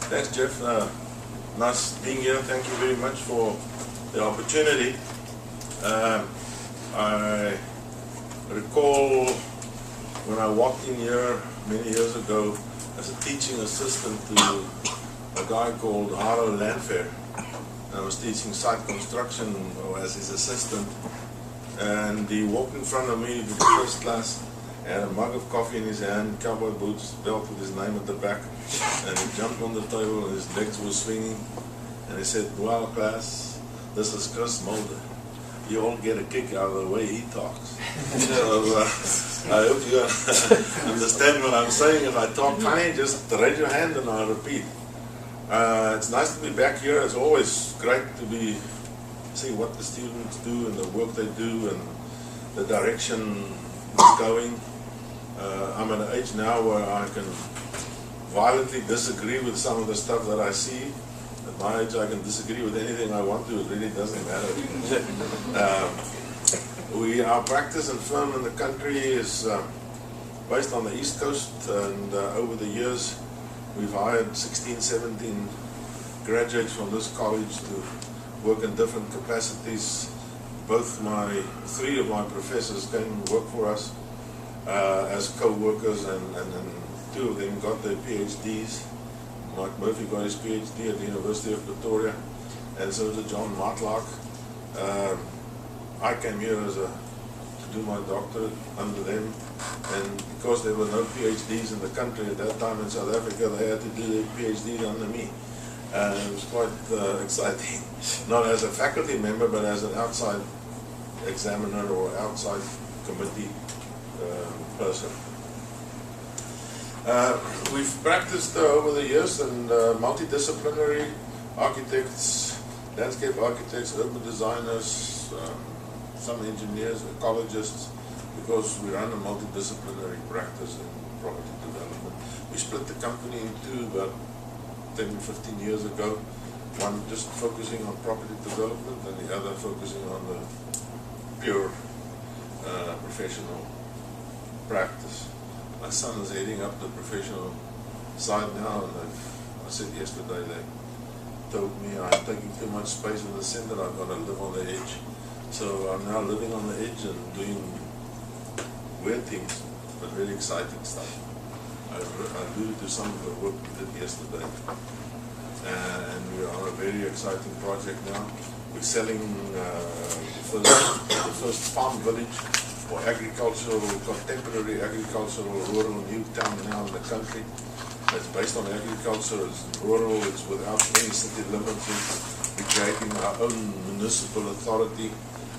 Thanks, Jeff. Nice being here. Thank you very much for the opportunity. I recall when I walked in here many years ago as a teaching assistant to a guy called Harlow Landfair. I was teaching site construction as his assistant, and he walked in front of me with the first class, had a mug of coffee in his hand, cowboy boots, belt with his name at the back, and he jumped on the table and his legs were swinging, and he said, "Wow, class, this is Chris Mulder. You all get a kick out of the way he talks." So I hope you understand what I'm saying. If I talk funny, just raise your hand and I'll repeat. It's nice to be back here. It's always great to see what the students do and the work they do and the direction it's going. I'm at an age now where I can violently disagree with some of the stuff that I see. At my age, I can disagree with anything I want to. It really doesn't matter. Our practice and firm in the country is based on the East Coast, and over the years, we've hired 16, 17 graduates from this college to work in different capacities. Three of my professors came and worked for us as co-workers, and two of them got their PhDs. Mike Murphy got his PhD at the University of Pretoria, and so did John Matlock. I came here to do my doctorate under them, and because there were no PhDs in the country at that time in South Africa, they had to do their PhD under me. It was quite exciting, not as a faculty member, but as an outside examiner or outside committee person. We've practiced over the years in multidisciplinary architects, landscape architects, urban designers, some engineers, ecologists, because we run a multidisciplinary practice in property development. We split the company in two about 10, 15 years ago, one just focusing on property development and the other focusing on the pure professional practice. My son is heading up the professional side now, and I said yesterday, they told me I'm taking too much space in the center, I've got to live on the edge. So I'm now living on the edge and doing weird things, but really exciting stuff. I alluded to some of the work we did yesterday, and we are on a very exciting project now. We're selling the first farm village for agricultural, contemporary agricultural, rural new town now in the country. It's based on agriculture, it's rural, it's without any city limits. We're creating our own municipal authority.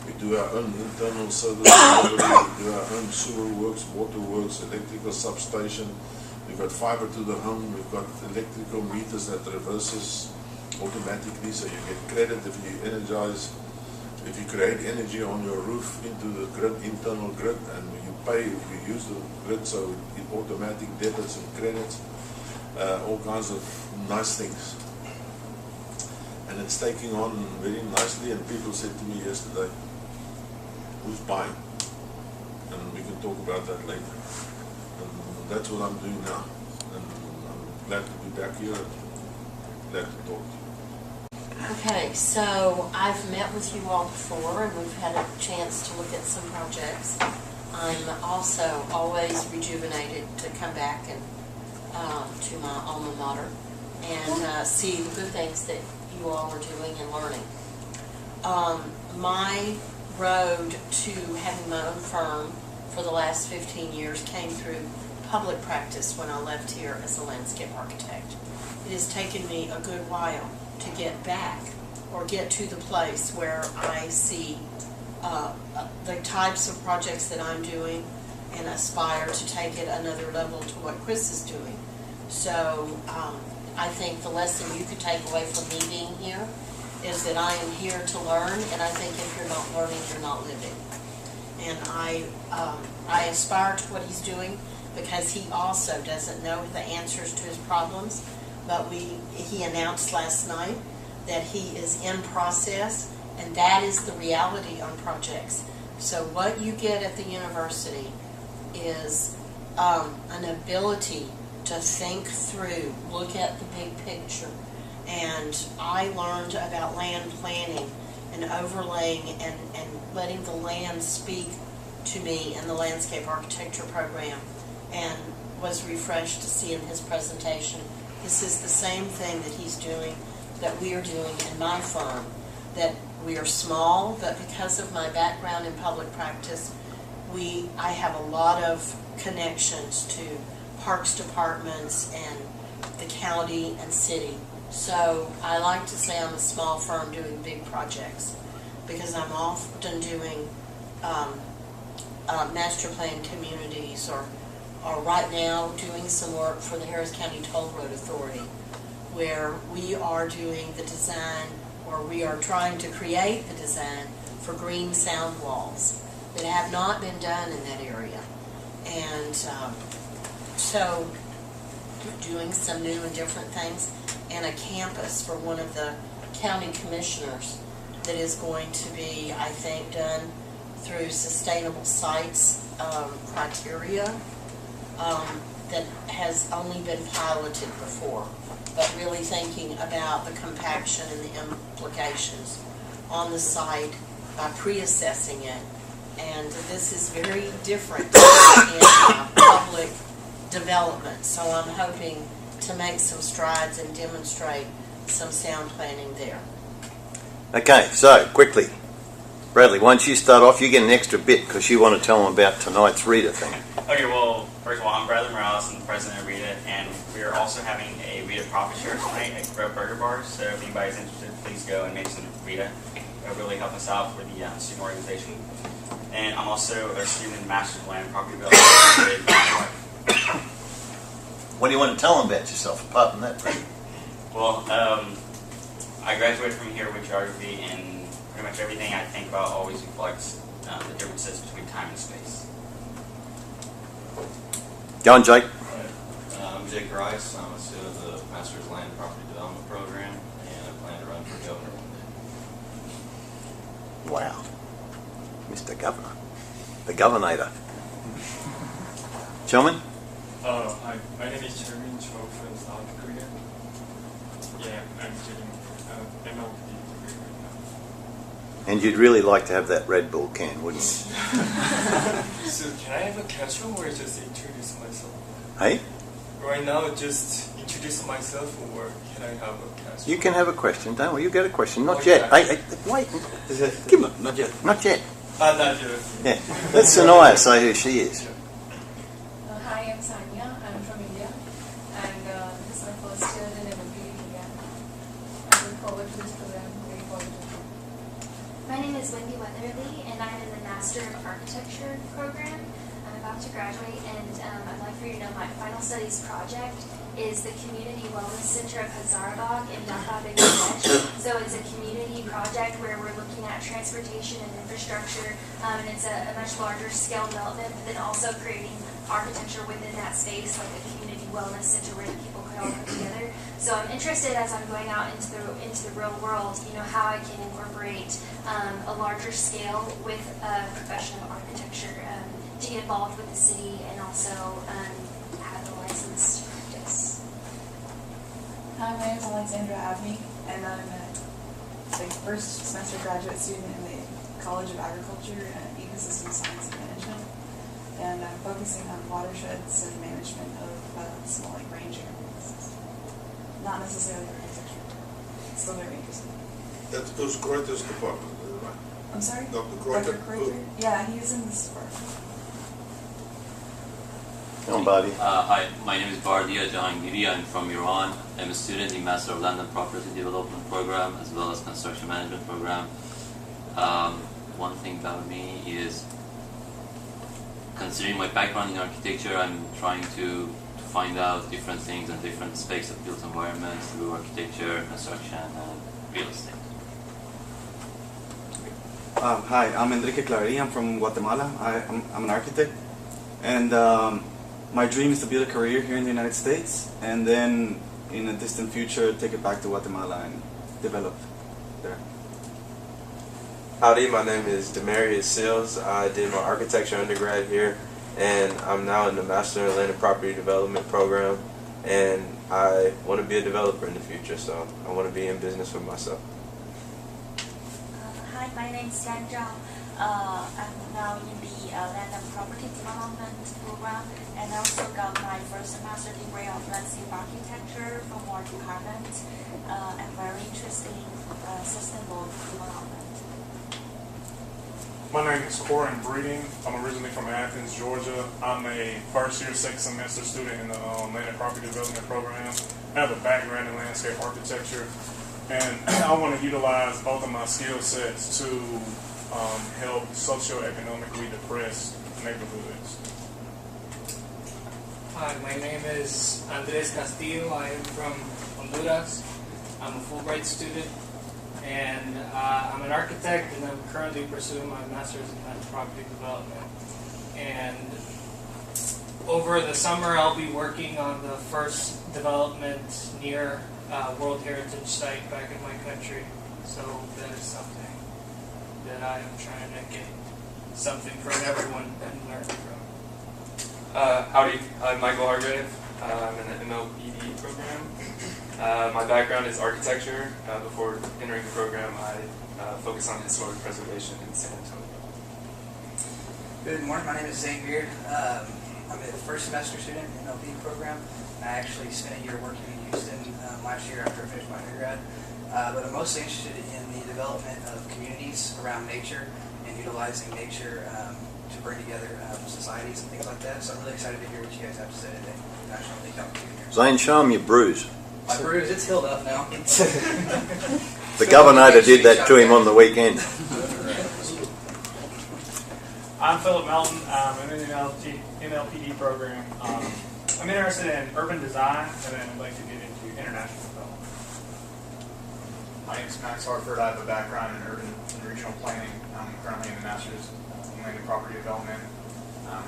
We do our own internal service delivery, we do our own sewer works, water works, electrical substation. We've got fiber to the home, we've got electrical meters that reverses automatically, so you get credit if you energize, if you create energy on your roof into the grid, internal grid, and you pay if you use the grid, so it automatic debits and credits, all kinds of nice things. And it's taking on very nicely, and people said to me yesterday, who's buying? And we can talk about that later. And that's what I'm doing now. And I'm glad to be back here and glad to talk to you. Okay, so I've met with you all before, and we've had a chance to look at some projects. I'm also always rejuvenated to come back and to my alma mater and see the good things that you all are doing and learning. My road to having my own firm for the last 15 years came through public practice when I left here as a landscape architect. It has taken me a good while to get back or get to the place where I see the types of projects that I'm doing and aspire to take it another level to what Chris is doing. So I think the lesson you could take away from me being here is that I am here to learn, and I think if you're not learning, you're not living. And I aspire to what he's doing because he also doesn't know the answers to his problems, but he announced last night that he is in process, and that is the reality on projects. So what you get at the university is an ability to think through, look at the big picture. And I learned about land planning and overlaying and letting the land speak to me in the landscape architecture program, and was refreshed to see in his presentation. This is the same thing that he's doing, that we are doing in my firm, that we are small, but because of my background in public practice, I have a lot of connections to parks departments and the county and city. So I like to say I'm a small firm doing big projects because I'm often doing master plan communities, or right now doing some work for the Harris County Toll Road Authority, where we are doing the design, or we are trying to create the design for green sound walls that have not been done in that area. And so doing some new and different things, and a campus for one of the county commissioners that is going to be, I think, done through sustainable sites criteria that has only been piloted before, but really thinking about the compaction and the implications on the site by pre-assessing it. And this is very different in public development, so I'm hoping to make some strides and demonstrate some sound planning there. Okay, so quickly, Bradley, once you start off, you get an extra bit because you want to tell them about tonight's Rita thing. Okay, well, first of all, I'm Bradley Morales, I'm the president of Rita, and we are also having a Rita profit share tonight at Grub Burger Bar, so if anybody's interested, please go and make some Rita. It'll really help us out for the student organization. And I'm also a student in Master's of Land and Property Development with my wife. What do you want to tell them about yourself, apart from that, Bradley? Well, I graduated from here with geography, and pretty much everything I think about always reflects the differences between time and space. Go on, Jake. I'm Jake Rice. I'm a student of the Master's Land and Property Development Program, and I plan to run for governor one day. Wow. Mr. Governor. The Governator. Gentlemen? Hi, my name is Jeremy Cho from South Korea. Yeah, I'm studying MLB degree right now. And you'd really like to have that Red Bull can, wouldn't you? So can I have a question or just introduce myself? Hey? Right now, just introduce myself, or can I have a question? You can have a question, don't worry, you get a question. Not Oh, yet. yeah. Hey, wait. Give him. Not yet. Not yet. Not yet. Yeah. Let Sanaya say who she is. Hi, I'm Sanya. I'm from India, and this is my first year in MLB in India. I look forward to this program. Very positive. My name is Wendy Weatherly, and I'm in the Master of Architecture program. I'm about to graduate, and I'd like for you to know my final studies project is the Community Wellness Center of Hazarabad in Dhaka, Bangladesh. So it's a community project where we're looking at transportation and infrastructure, and it's a much larger scale development, but then also creating architecture within that space, like a community wellness center where the people could all come together. So I'm interested, as I'm going out into the real world, how I can incorporate a larger scale with a profession of architecture to get involved with the city and also have a license to practice. Hi, my name is Alexandra Abney, and I'm a first semester graduate student in the College of Agriculture and Ecosystem Science and Management. And I'm focusing on watersheds and management of small range areas. Not necessarily architecture. Still very interesting. That's Bruce Kreuter's department, is that right? I'm sorry? Dr. Kreuter? Dr. Kreuter? Yeah, he's in this department. Come on, Bobby. Hi, my name is Bardia Jahangiri. I'm from Iran. I'm a student in Master of Land and Property Development program as well as Construction Management program. One thing about me is, considering my background in architecture, I'm trying to find out different things and different space of built environments through architecture, construction, and real estate. Hi, I'm Enrique Clary. I'm from Guatemala. I'm an architect, and my dream is to build a career here in the United States, and then in a distant future take it back to Guatemala and develop there. Howdy, my name is Merrie. I did my architecture undergrad here, and I'm now in the Master in Land and Property Development program, and I want to be a developer in the future, so I want to be in business for myself. Hi, my name is Yan Zhao. I'm now in the Land and Property Development program, and I also got my first master degree of landscape architecture from our department. I'm very interested in sustainable development. My name is Corin Breeding. I'm originally from Athens, Georgia. I'm a first-year, second semester student in the Land and Property Development program. I have a background in landscape architecture, and I want to utilize both of my skill sets to help socioeconomically depressed neighborhoods. Hi, my name is Andres Castillo. I am from Honduras. I'm a Fulbright student, and I'm an architect, and I'm currently pursuing my master's in land property development. And over the summer, I'll be working on the first development near World Heritage Site back in my country. So that is something that I am trying to get something from everyone and learn from. Howdy, I'm Michael Hargrave. I'm in the MLPD program. My background is architecture. Before entering the program, I focus on historic preservation in San Antonio. Good morning, my name is Zane Beard. I'm a first semester student in the MLPD program. I actually spent a year working in Houston last year after I finished my undergrad. But I'm mostly interested in the development of communities around nature and utilizing nature to bring together societies and things like that. So I'm really excited to hear what you guys have to say today. National League opportunity here. Zane, show him your bruise. My bruise, it's healed up now. The governor did that to him on the weekend. I'm Philip Melton. I'm in the MLPD program. I'm interested in urban design, and then I'd like to get into international development. My name is Max Hartford. I have a background in urban and regional planning. I'm currently in the Master's in Land and Property Development.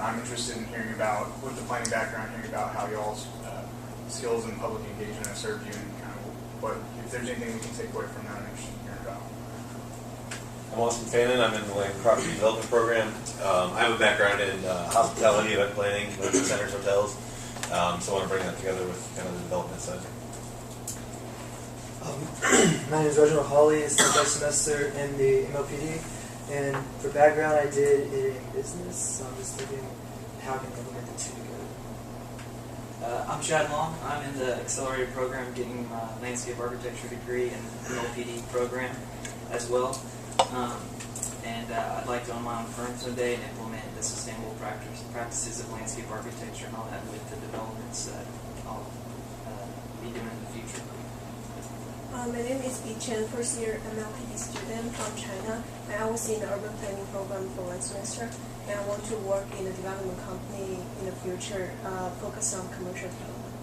I'm interested in hearing about, with the planning background, hearing about how y'all's skills in public engagement have served you, and kind of what, if there's anything we can take away from that, I'm interested in hearing about. I'm Austin Fannin. I'm in the Land and Property Development program. I have a background in hospitality, event planning, living centers, hotels. So I want to bring that together with kind of the development side. My name is Reginald Hawley. It's my first semester in the MLPD, and for background, I did it in business. So I'm just thinking, how can I implement the two together? I'm Chad Long. I'm in the accelerated program, getting my landscape architecture degree in the MLPD program as well. And I'd like to own my own firm someday and implement the sustainable practices of landscape architecture and all that with the developments that I'll be doing in the future. My name is Bi Chen, first year MLPD student from China. I was in the urban planning program for 1 semester, and I want to work in a development company in the future, focus on commercial development.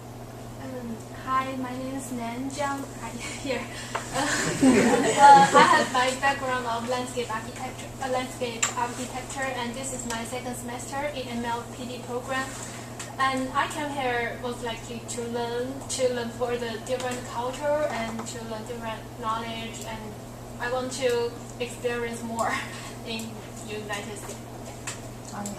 Hi, my name is Nan Jiang. Here. I have my background of landscape architecture, and this is my second semester in MLPD program. And I came here most likely to learn for the different culture and to learn different knowledge, and I want to experience more in United States.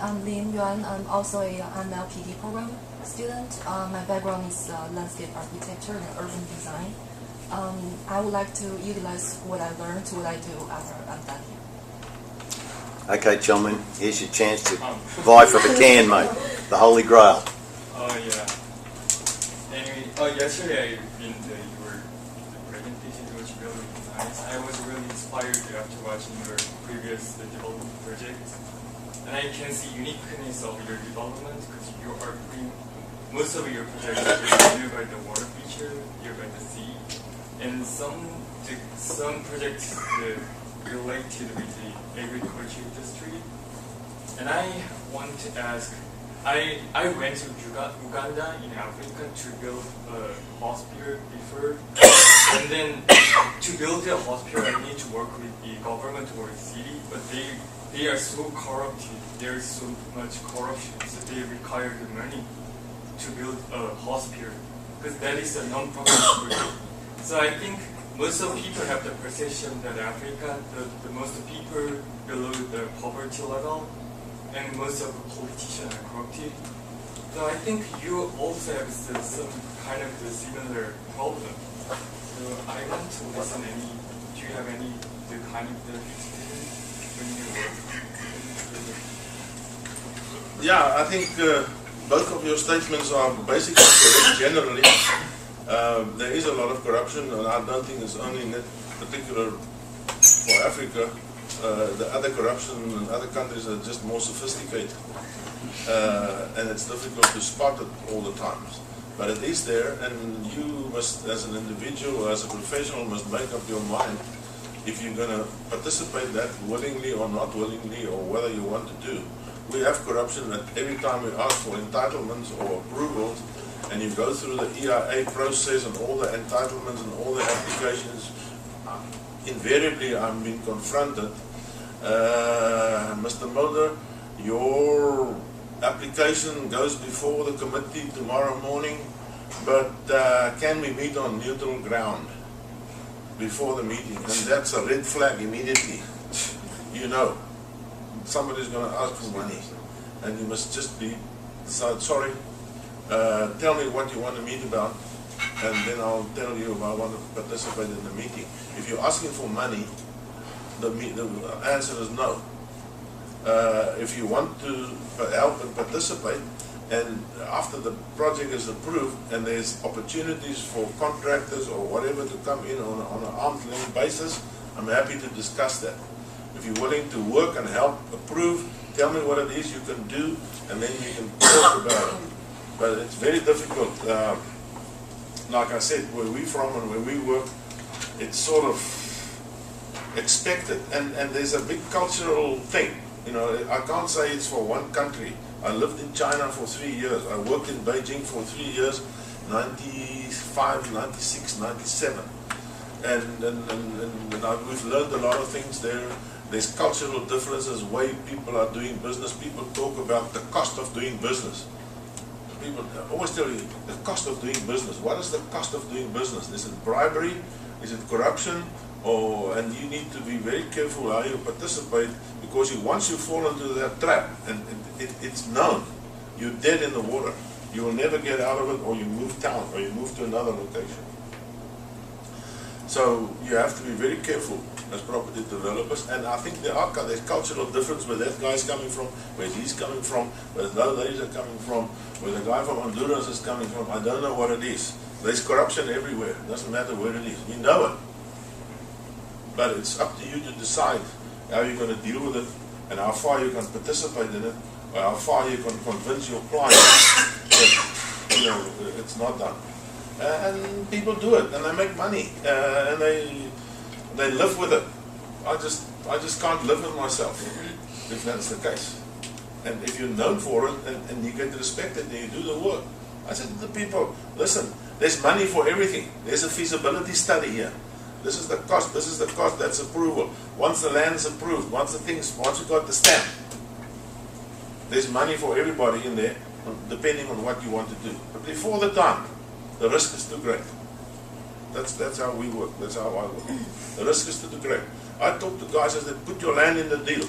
I'm Lin Yuan. I'm also a MLPD program student. My background is landscape architecture and urban design. I would like to utilize what I learned to what I do after I'm done here. Okay, gentlemen, here's your chance to vie for the can, mate. The Holy Grail. Oh, yeah. Anyway, yesterday the presentation was really nice. I was really inspired after watching your previous development projects. And I can see uniqueness of your development because you are most of your projects are near by the water feature, near by the sea, and some projects related with the agriculture industry. And I want to ask, I went to Uganda in Africa to build a hospital before, and then to build a hospital I need to work with the government or the city, but they are so corrupted. There is so much corruption, so they require the money to build a hospital because that is a non-profit project. So I think most of people have the perception that Africa, the most people below the poverty level, and most of the politicians are corrupted. So I think you also have some kind of the similar problem. So I want to listen do you have any the kind of the experience when you work? Yeah, I think both of your statements are basically correct generally. There is a lot of corruption, and I don't think it's only in particular for Africa. The other corruption in other countries are just more sophisticated, and it's difficult to spot it all the time. But it is there, and you must, as an individual, as a professional, must make up your mind if you're going to participate that willingly or not willingly, or whether you want to do. We have corruption that every time we ask for entitlements or approvals, and you go through the EIA process and all the entitlements and all the applications, invariably I'm being confronted. Mr. Mulder, your application goes before the committee tomorrow morning, but can we meet on neutral ground before the meeting? And that's a red flag immediately. You know, somebody's going to ask for money, and you must just be sorry. Tell me what you want to meet about, and then I'll tell you if I want to participate in the meeting. If you're asking for money, the answer is no. If you want to help and participate, and after the project is approved and there's opportunities for contractors or whatever to come in on an arm's length basis, I'm happy to discuss that. If you're willing to work and help approve, tell me what it is you can do, and then we can talk about it. But it's very difficult. Like I said, where we're from and where we work, it's sort of expected, and there's a big cultural thing. You know, I can't say it's for one country. I lived in China for 3 years. I worked in Beijing for 3 years, 95, 96, 97. And we've learned a lot of things there. There's cultural differences, way people are doing business. People talk about the cost of doing business. People always tell you the cost of doing business. What is the cost of doing business? Is it bribery? Is it corruption? And you need to be very careful how you participate, because once you fall into that trap, and it's known, you're dead in the water. You will never get out of it, or you move town, or you move to another location. So you have to be very careful as property developers, and I think there's cultural difference where that guy's coming from, where he's coming from, where those ladies are coming from, where the guy from Honduras is coming from. I don't know what it is. There's corruption everywhere. It doesn't matter where it is. You know it. But it's up to you to decide how you're going to deal with it, and how far you can participate in it, or how far you can convince your client that, you know, it's not done. And people do it, and they make money, and they live with it. I just can't live with myself if that's the case. And if you're known for it, and you get respected, and you do the work. I said to the people, listen, there's money for everything. There's a feasibility study here. This is the cost, that's approval. Once the land's approved, once you got the stamp, there's money for everybody in there, depending on what you want to do. But before the time, the risk is too great. That's how we work, that's how I work. The risk is too great. I talk to guys, I say, put your land in the deal.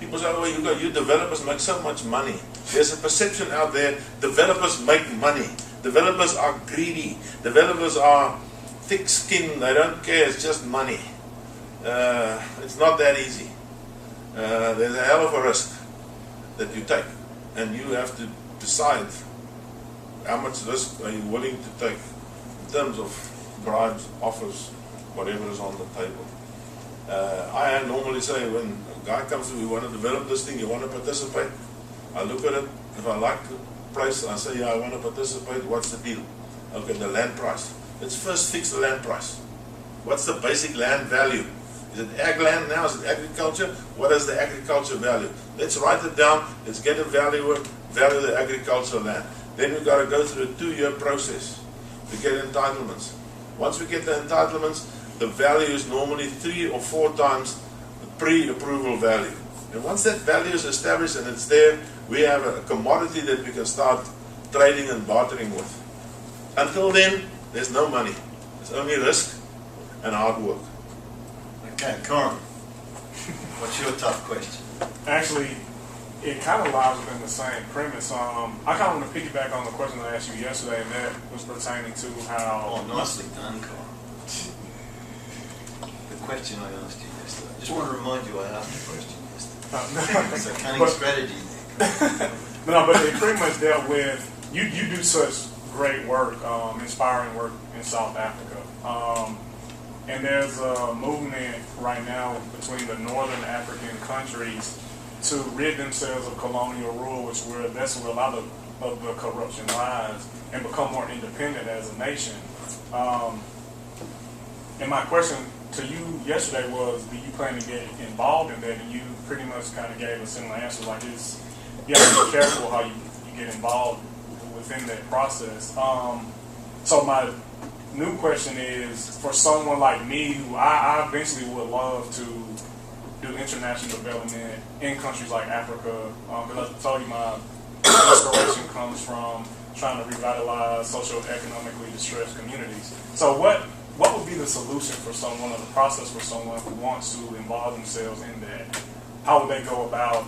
People say, oh, you developers make so much money. There's a perception out there, developers make money. Developers are greedy. Developers are thick-skinned, they don't care, it's just money. It's not that easy. There's a hell of a risk that you take, and you have to decide how much risk are you willing to take in terms of bribes, offers, whatever is on the table. I normally say, when a guy comes to me, we want to develop this thing, you want to participate? I look at it, if I like the price, I say, yeah, I want to participate, what's the deal? Okay, the land price. Let's first fix the land price. What's the basic land value? Is it ag land now? Is it agriculture? What is the agriculture value? Let's write it down. Let's get a valuer. value the agricultural land. Then we've got to go through a 2-year process to get entitlements. Once we get the entitlements, the value is normally 3 or 4 times the pre-approval value. And once that value is established and it's there, we have a commodity that we can start trading and bartering with. Until then, there's no money. It's only risk and hard work. Okay, Corin, what's your tough question? Actually, it kind of lies within the same premise. I kind of want to piggyback on the question I asked you yesterday, and that was pertaining to how... Oh, nicely done, Corin. The question I asked you yesterday. I just want to remind you I asked the question yesterday. It's a cunning strategy there. No, but it pretty much dealt with, you do such great work, inspiring work in South Africa. And there's a movement right now between the northern African countries to rid themselves of colonial rule, that's where a lot of the corruption lies, and become more independent as a nation. And my question to you yesterday was, do you plan to get involved in that? And you pretty much kind of gave a similar answer, like you have to be careful how you get involved within that process. So my new question is, for someone like me, who I eventually would love to do international development in countries like Africa, because I told you my inspiration comes from trying to revitalize socio-economically distressed communities. So what would be the solution for someone, or the process for someone who wants to involve themselves in that? How would they go about,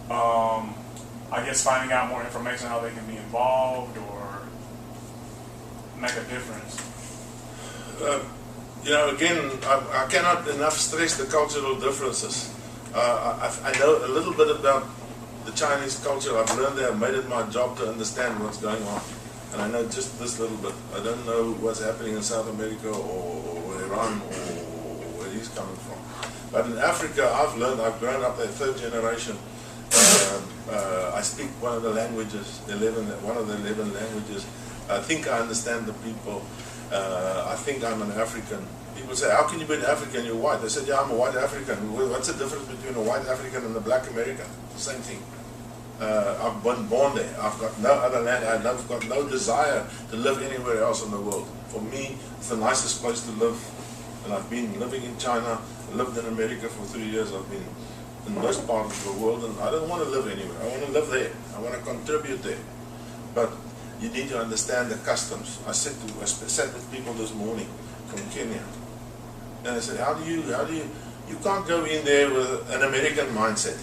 I guess, finding out more information, how they can be involved or make a difference? Again, I cannot enough stress the cultural differences. I know a little bit about the Chinese culture. I've learned there. I've made it my job to understand what's going on. And I know just this little bit. I don't know what's happening in South America or Iran or where he's coming from. But in Africa, I've grown up there, 3rd generation. I speak one of the languages, one of the 11 languages. I think I understand the people. I think I'm an African. People say, how can you be an African? You're white. I said, yeah, I'm a white African. What's the difference between a white African and a black American? Same thing. I've been born there. I've got no other land. I've got no desire to live anywhere else in the world. For me, it's the nicest place to live. And I've been living in China, lived in America for 3 years. I've been in most parts of the world, and I don't want to live anywhere. I want to live there. I want to contribute there. But you need to understand the customs. I sat with people this morning from Kenya, and I said, how do you can't go in there with an American mindset.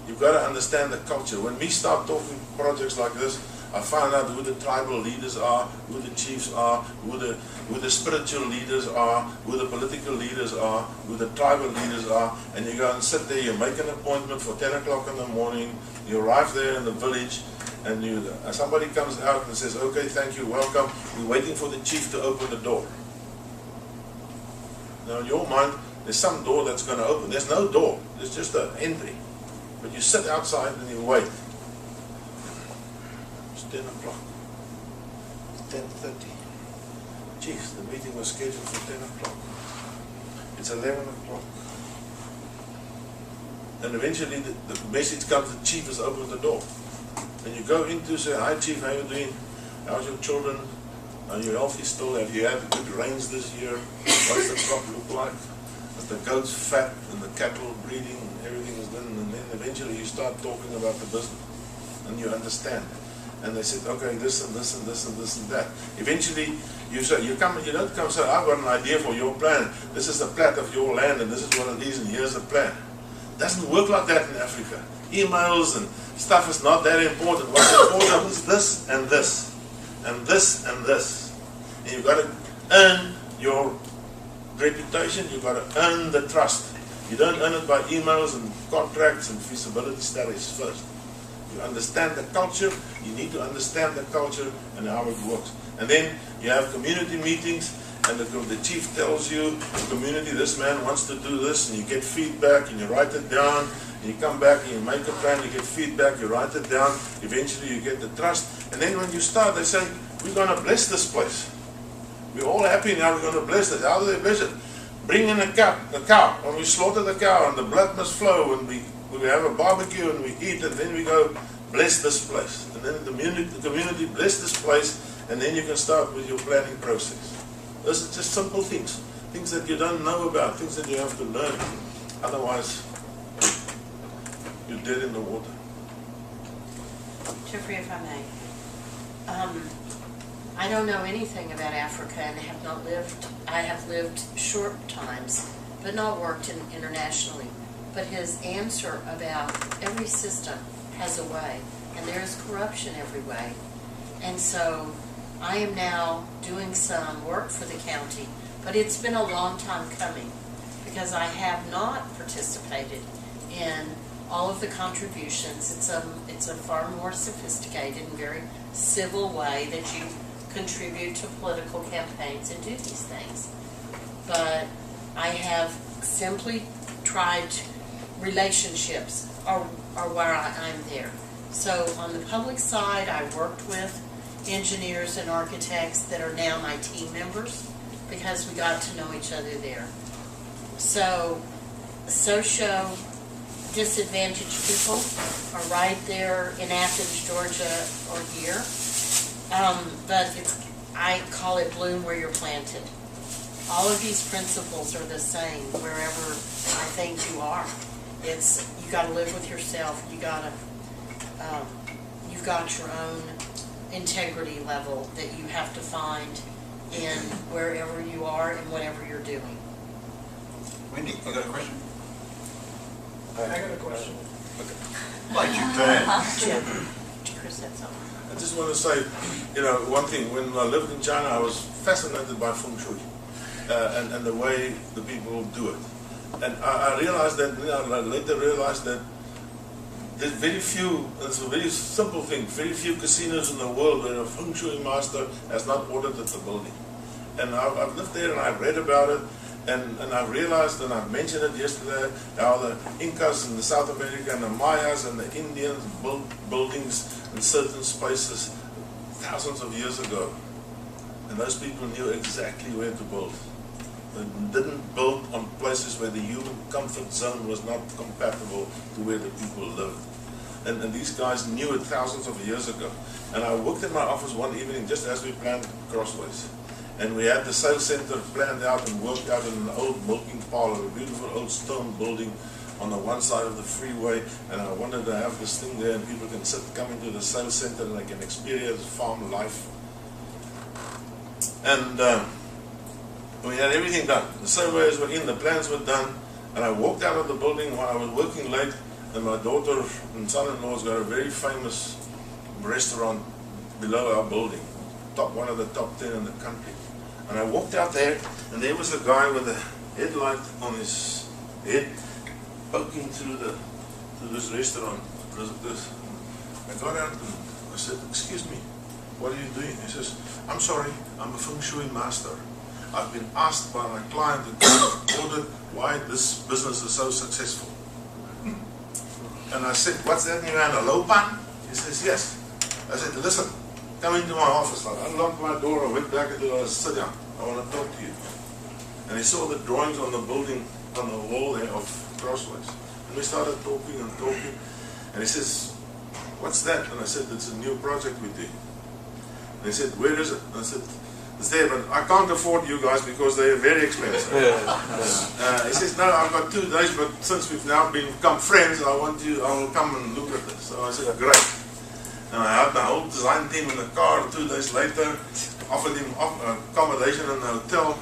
You've got to understand the culture. When we start talking projects like this, I find out who the tribal leaders are, who the chiefs are, who the spiritual leaders are, who the political leaders are, who the tribal leaders are, and you go and sit there, you make an appointment for 10 o'clock in the morning, you arrive there in the village, and somebody comes out and says, okay, thank you, welcome, we're waiting for the chief to open the door. Now in your mind, there's some door that's going to open. There's no door, there's just an entry. But you sit outside and you wait. It's 10 o'clock. It's 10:30. Jeez, the meeting was scheduled for 10 o'clock. It's 11 o'clock. And eventually the message comes, the chief has opened the door. And you go in to say, hi chief, how are you doing? How's your children? Are you healthy still? Have you had good rains this year? What's the crop look like? Is the goats fat and the cattle breeding and everything is done? And then eventually you start talking about the business and you understand. And they said, okay, this and this and this and this and that. Eventually you don't come and say, I've got an idea for your plan. This is the plat of your land and this is what it is and here's the plan. It doesn't work like that in Africa. Emails and stuff is not that important. What's important is this and this and this and this. And you've got to earn your reputation, you've got to earn the trust. You don't earn it by emails and contracts and feasibility studies first. You understand the culture, you need to understand the culture and how it works. And then you have community meetings and the chief tells you, the community, this man wants to do this, and you get feedback and you write it down, and you come back and you make a plan, you get feedback, you write it down, eventually you get the trust. And then when you start, they say, we're going to bless this place. We're all happy now, we're going to bless it. How do they bless it? Bring in a cow. When we slaughter the cow and the blood must flow and we We have a barbecue and we eat, and then we go bless this place. And then the community bless this place, and then you can start with your planning process. Those are just simple things. Things that you don't know about, things that you have to learn. Otherwise, you're dead in the water. Jeffrey, if I may. I don't know anything about Africa and have not lived, I have lived short times, but not worked internationally. But his answer about every system has a way, and there is corruption every way. And so I am now doing some work for the county, but it's been a long time coming because I have not participated in all of the contributions. It's a far more sophisticated and very civil way that you contribute to political campaigns and do these things. But I have simply tried relationships are where I'm there. So on the public side, I worked with engineers and architects that are now my team members because we got to know each other there. So socio disadvantaged people are right there in Athens, Georgia, or here. But I call it bloom where you're planted. All of these principles are the same wherever I think you are. It's you got to live with yourself. You've got your own integrity level that you have to find in wherever you are and whatever you're doing. Wendy, you got a question? I got a question. Like you Chris, that's all. I just want to say, one thing. When I lived in China, I was fascinated by feng shui and the way the people do it. And I realized that, I later realized that there's very few, it's a very simple thing, very few casinos in the world where a feng shui master has not audited the building. And I've lived there and I've read about it, and I've realized, and I mentioned it yesterday, how the Incas in the South America and the Mayas and the Indians built buildings in certain spaces thousands of years ago. And those people knew exactly where to build. They didn't build on places where the human comfort zone was not compatible to where the people lived. And these guys knew it thousands of years ago. And I worked in my office one evening just as we planned Crossways. And we had the sales center planned out and worked out in an old milking parlor, a beautiful old stone building on the one side of the freeway. And I wanted to have this thing there and people can come into the sales center and they can experience farm life. And we had everything done. The surveys were in, the plans were done, and I walked out of the building while I was working late, and my daughter and son-in-law's got a very famous restaurant below our building, one of the top 10 in the country. And I walked out there, and there was a guy with a headlight on his head, poking through this restaurant. I got out and I said, "Excuse me, what are you doing?" He says, "I'm sorry, I'm a feng shui master. I've been asked by my client to audit why this business is so successful." And I said, "What's that new hand, a low pan?" He says, "Yes." I said, "Listen, come into my office." I unlocked my door, I went back into the sit down. "I want to talk to you." And he saw the drawings on the building, on the wall there of Crossways. And we started talking and talking. And he says, "What's that?" And I said, "It's a new project we did." And he said, "Where is it?" And I said, "It's there, but I can't afford you guys because they're very expensive." He says, "No, I've got 2 days, but since we've now become friends, I will come and look at this." So I said, "Great." And I had my whole design team in the car. 2 days later, offered him accommodation in the hotel.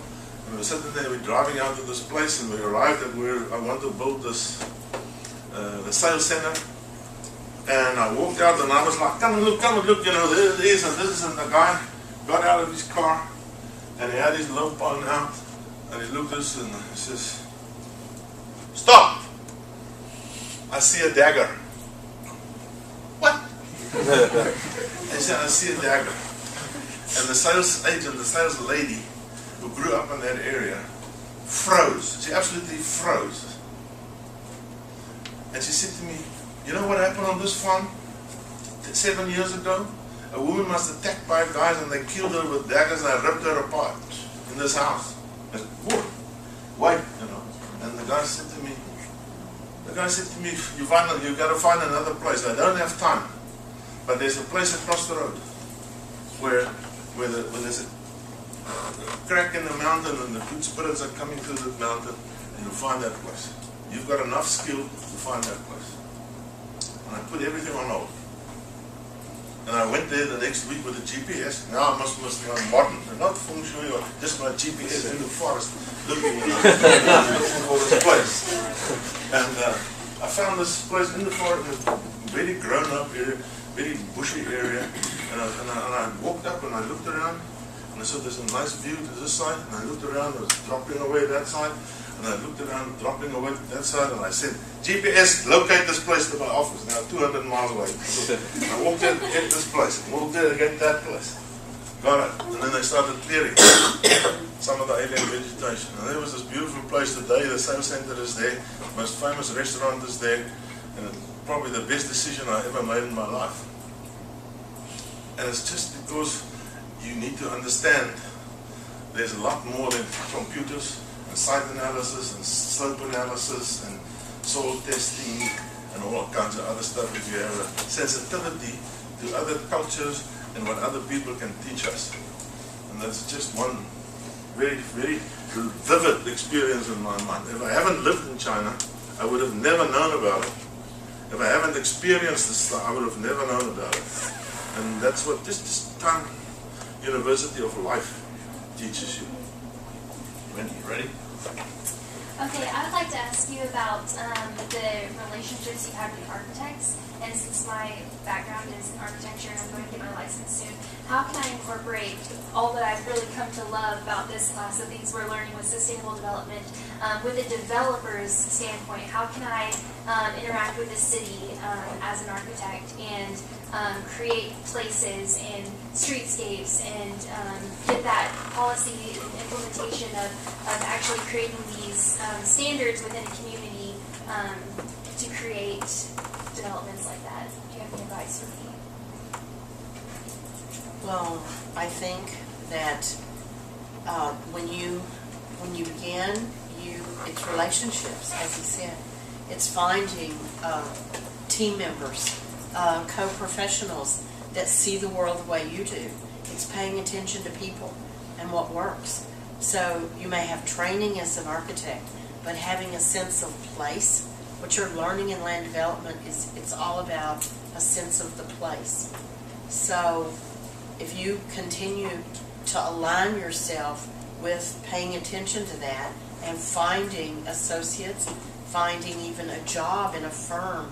And we were sitting there, we're driving out to this place, and we arrived at where I want to build this, the sales center. And I walked out and I was like, come and look, there it is, and this is, and the guy got out of his car, and he had his low pan out, and he looked at us and he says, "Stop! I see a dagger." "What?" He said, "I see a dagger." And the sales agent, the sales lady, who grew up in that area, froze. She absolutely froze. And she said to me, "You know what happened on this farm 7 years ago? A woman was attacked by guys and they killed her with daggers and they ripped her apart in this house." I said, "What? Wait, And the guy said to me, guy said to me, you got to find another place. I don't have time. But there's a place across the road where there's a crack in the mountain and the good spirits are coming through the mountain, and you'll find that place. You've got enough skill to find that place. And I put everything on hold. And I went there the next week with a GPS. Now I must be on modern, not feng shui, or just my GPS in the forest looking for this place. And I found this place in the forest, a very grown up area, very bushy area. And I walked up and I looked around, and I saw there's a nice view to this side. And I looked around, I was dropping away that side. And I looked around, dropping away that side, and I said, GPS, locate this place to my office. Now 200 miles away. I walked in to get this place, walked in to get that place. Got it. And then they started clearing some of the alien vegetation. And there was this beautiful place today, the sales center is there, the most famous restaurant is there, and it's probably the best decision I ever made in my life. And it's just because you need to understand there's a lot more than computers, site analysis and slope analysis and soil testing and all kinds of other stuff. If you have a sensitivity to other cultures and what other people can teach us. And that's just one very, very vivid experience in my mind. If I haven't lived in China, I would have never known about it. If I haven't experienced this stuff, I would have never known about it. And that's what this time University of Life teaches you. Wendy, you ready? Okay, I'd like to ask you about the relationships you have with architects. And since my background is in architecture and I'm going to get my license soon, how can I incorporate all that I've really come to love about this class, the things we're learning with sustainable development, with a developer's standpoint? How can I interact with the city as an architect and create places and streetscapes and get that policy and implementation of actually creating these standards within a community to create developments like that? Do you have any advice for me? Well, I think that when you begin, it's relationships, as he said. It's finding team members, co-professionals that see the world the way you do. It's paying attention to people and what works. So you may have training as an architect, but having a sense of place. What you're learning in land development it's all about a sense of the place. So if you continue to align yourself with paying attention to that and finding associates, finding even a job in a firm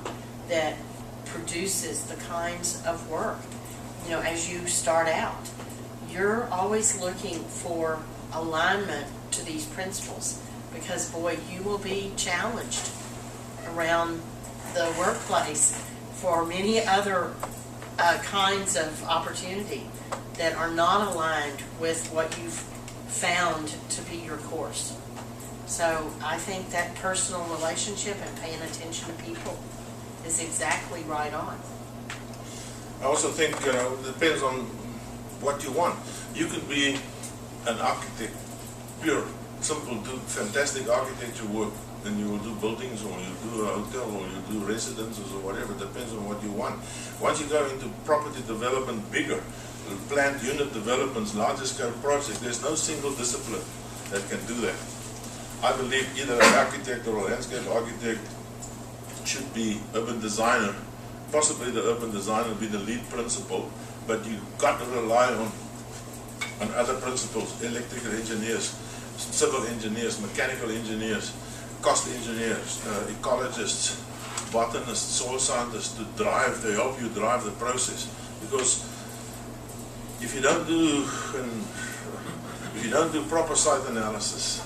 that produces the kinds of work, as you start out, you're always looking for alignment to these principles, because boy, you will be challenged around the workplace for many other kinds of opportunity that are not aligned with what you've found to be your course. So I think that personal relationship and paying attention to people is exactly right on. I also think, it depends on what you want. You could be an architect, pure, simple, do fantastic architecture work, and you will do buildings, or you do a hotel, or you do residences, or whatever. It depends on what you want. Once you go into property development, bigger, planned unit developments, larger scale projects, there's no single discipline that can do that. I believe either an architect or a landscape architect should be urban designer. Possibly the urban designer will be the lead principle, but you've got to rely on other principles: electrical engineers, civil engineers, mechanical engineers, cost engineers, ecologists, botanists, soil scientists to help you drive the process. Because if you don't do proper site analysis,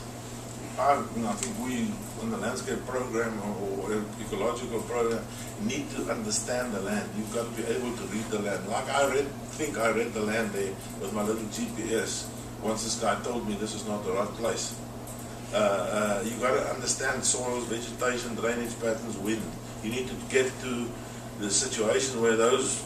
I think we in the landscape program or ecological program need to understand the land. You've got to be able to read the land. Like I read the land there with my little GPS. Once this guy told me this is not the right place. You've got to understand soils, vegetation, drainage patterns, wind. You need to get to the situation where those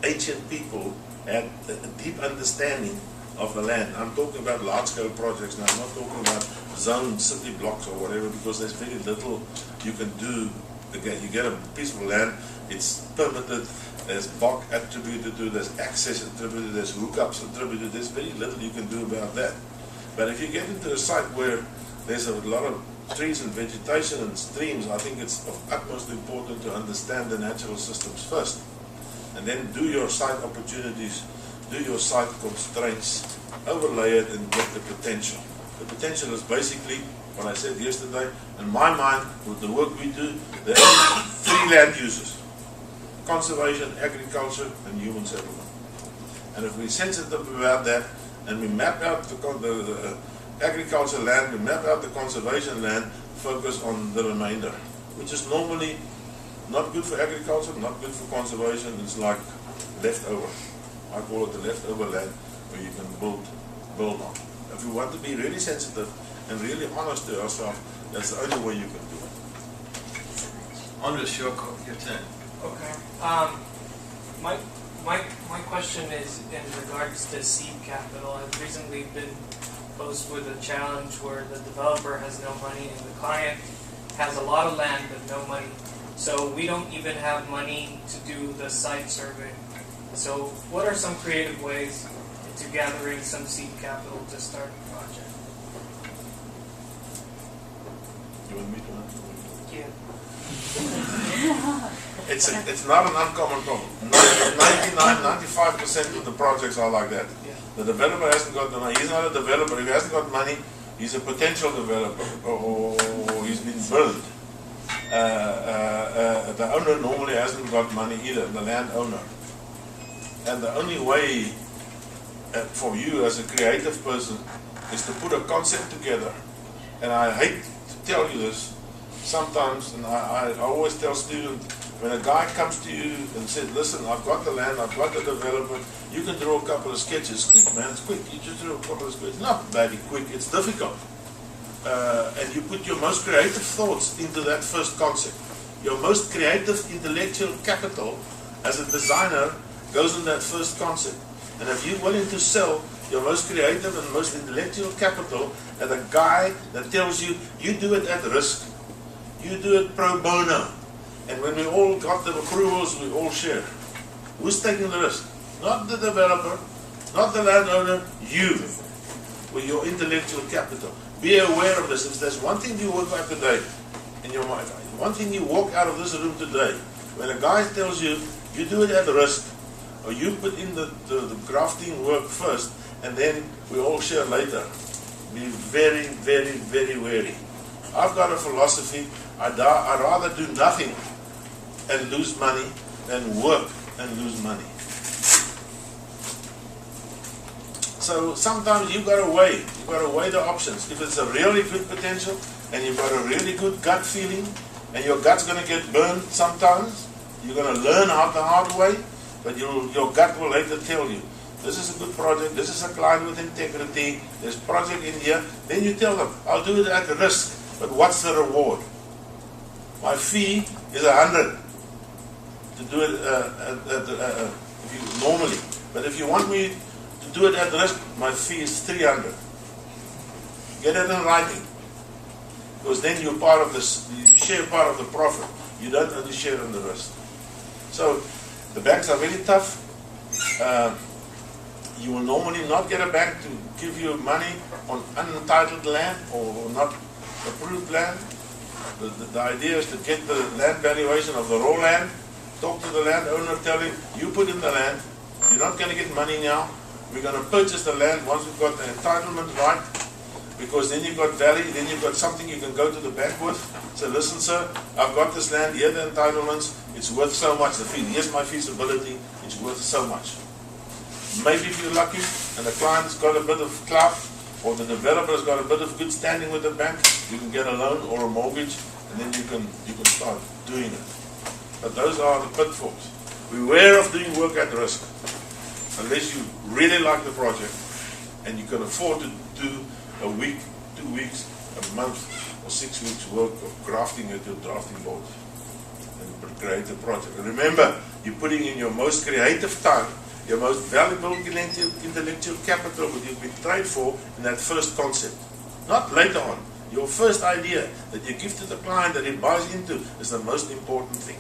ancient people had a deep understanding of the land. I'm talking about large-scale projects now. I'm not talking about zone city blocks or whatever, because there's very little you can do Again, you get a piece of land, it's permitted, there's BOC attributed to it, there's access attributed, there's hookups attributed, there's very little you can do about that. But if you get into a site where there's a lot of trees and vegetation and streams, I think it's of utmost importance to understand the natural systems first. And then do your site opportunities, do your site constraints, overlay it and get the potential. The potential is basically what I said yesterday. In my mind, with the work we do, there are 3 land uses: conservation, agriculture, and human settlement. And if we're sensitive about that, and we map out the agriculture land, we map out the conservation land, focus on the remainder, which is normally not good for agriculture, not good for conservation. It's like leftover. I call it the leftover land where you can build on. If we want to be really sensitive and really honest to ourselves, that's the only way you can do it. Andres, your turn. Okay. My question is in regards to seed capital. I've recently been posed with a challenge where the developer has no money and the client has a lot of land but no money. So we don't even have money to do the site survey. So what are some creative ways into gathering some seed capital to start a project? You want me to answer? Yeah. It's not an uncommon problem. 95% of the projects are like that. The developer hasn't got the money. He's not a developer. If he hasn't got money, he's a potential developer, or he's been burned. The owner normally hasn't got money either, the landowner. And the only way for you as a creative person is to put a concept together. And I hate to tell you this sometimes, and I always tell students, when a guy comes to you and says, listen, I've got the land, I've got the development, you can draw a couple of sketches. Quick, man, it's quick. You just draw a couple of sketches. Not very quick, it's difficult. And you put your most creative thoughts into that first concept. Your most creative intellectual capital as a designer goes in that first concept. And if you're willing to sell your most creative and most intellectual capital at a guy that tells you, you do it at risk, you do it pro bono, and when we all got the approvals, we all share. Who's taking the risk? Not the developer, not the landowner, you, with your intellectual capital. Be aware of this. If there's one thing you work out today in your mind, one thing you walk out of this room today, when a guy tells you, you do it at risk, or you put in the grafting work first, and then we all share later. Be very, very, very wary. I've got a philosophy, I'd rather do nothing and lose money than work and lose money. So sometimes you've got to weigh the options. If it's a really good potential and you've got a really good gut feeling and your gut's going to get burned sometimes, you're going to learn out the hard way, but your gut will later tell you, this is a good project, this is a client with integrity, there's a project in here. Then you tell them, I'll do it at risk, but what's the reward? My fee is 100 to do it normally. But if you want me to do it at risk, my fee is 300. Get it in writing. Because then you're part of this, you share part of the profit. You don't only share in the risk. So the banks are very tough. You will normally not get a bank to give you money on untitled land or not approved land. The idea is to get the land valuation of the raw land, talk to the landowner, tell him, you put in the land, you're not going to get money now, we're going to purchase the land once we've got the entitlement right, because then you've got value, then you've got something you can go to the bank with. Say, listen sir, I've got this land, here are the entitlements, it's worth so much, here's my feasibility, it's worth so much. Maybe if you're lucky and the client's got a bit of clout, or the developer's got a bit of good standing with the bank, you can get a loan or a mortgage, and then you can start doing it. But those are the pitfalls. Beware of doing work at risk, unless you really like the project, and you can afford to do a week, 2 weeks, a month, or 6 weeks work of grafting at your drafting board, and create a project. And remember, you're putting in your most creative time, your most valuable intellectual capital, what you've been trained for in that first concept. Not later on. Your first idea that you give to the client that he buys into is the most important thing.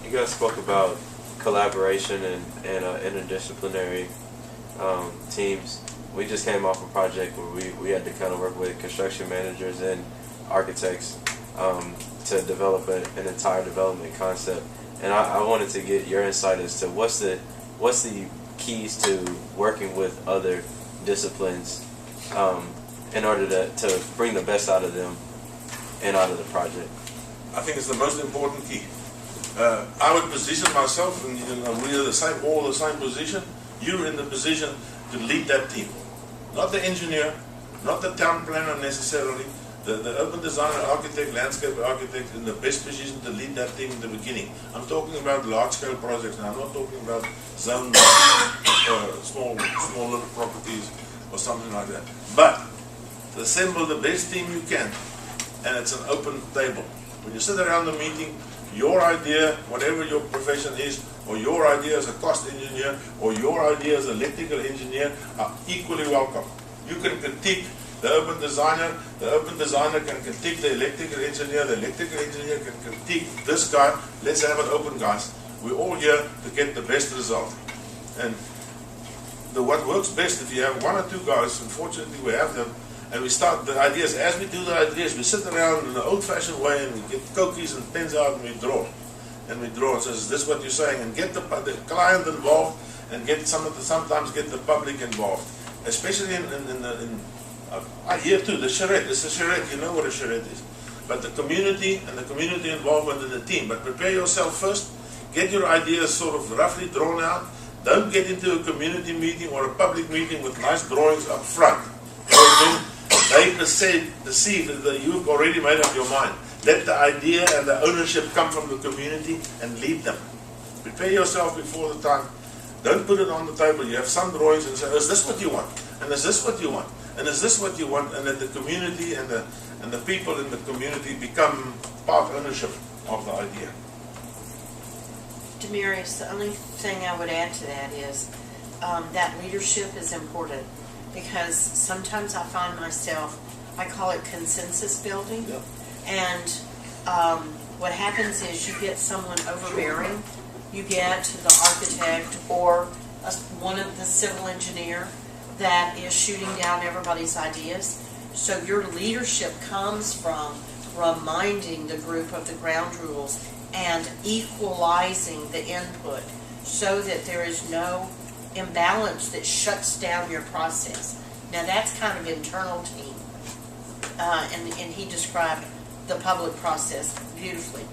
You guys spoke about collaboration and interdisciplinary teams. We just came off a project where we had to kind of work with construction managers and architects to develop an entire development concept. And I wanted to get your insight as to what's the keys to working with other disciplines in order to bring the best out of them and out of the project. I think it's the most important key. I would position myself, and we are all the same position. You're in the position to lead that team. Not the engineer, not the town planner necessarily. The urban designer, architect, landscape architect in the best position to lead that team in the beginning. I'm talking about large-scale projects now. I'm not talking about zone small little properties or something like that. But to assemble the best team you can, and it's an open table. When you sit around the meeting, your idea, whatever your profession is, or your idea as a cost engineer, or your idea as an electrical engineer, are equally welcome. You can critique the urban designer can critique the electrical engineer can critique this guy. Let's have it open, guys. We're all here to get the best result. And what works best, if you have one or two guys, unfortunately we have them, and we start the ideas. As we do the ideas, we sit around in an old-fashioned way and we get cookies and pens out and we draw. And we draw and says, is this what you're saying? And get the client involved and sometimes get the public involved. Especially I hear too, the charrette. It's a charrette, you know what a charrette is. But the community and the community involvement in the team. But prepare yourself first. Get your ideas sort of roughly drawn out. Don't get into a community meeting or a public meeting with nice drawings up front. They perceive that you've already made up your mind. Let the idea and the ownership come from the community and lead them. Prepare yourself before the time. Don't put it on the table. You have some drawings and say, is this what you want? And is this what you want? And is this what you want? And that the community and the people in the community become part ownership of the idea. Demarius, the only thing I would add to that is that leadership is important, because sometimes I find myself, I call it consensus building. Yep. And what happens is you get someone overbearing. You get the architect or one of the civil engineer that is shooting down everybody's ideas. So your leadership comes from reminding the group of the ground rules and equalizing the input so that there is no imbalance that shuts down your process. Now that's kind of internal team. And he described the public process beautifully.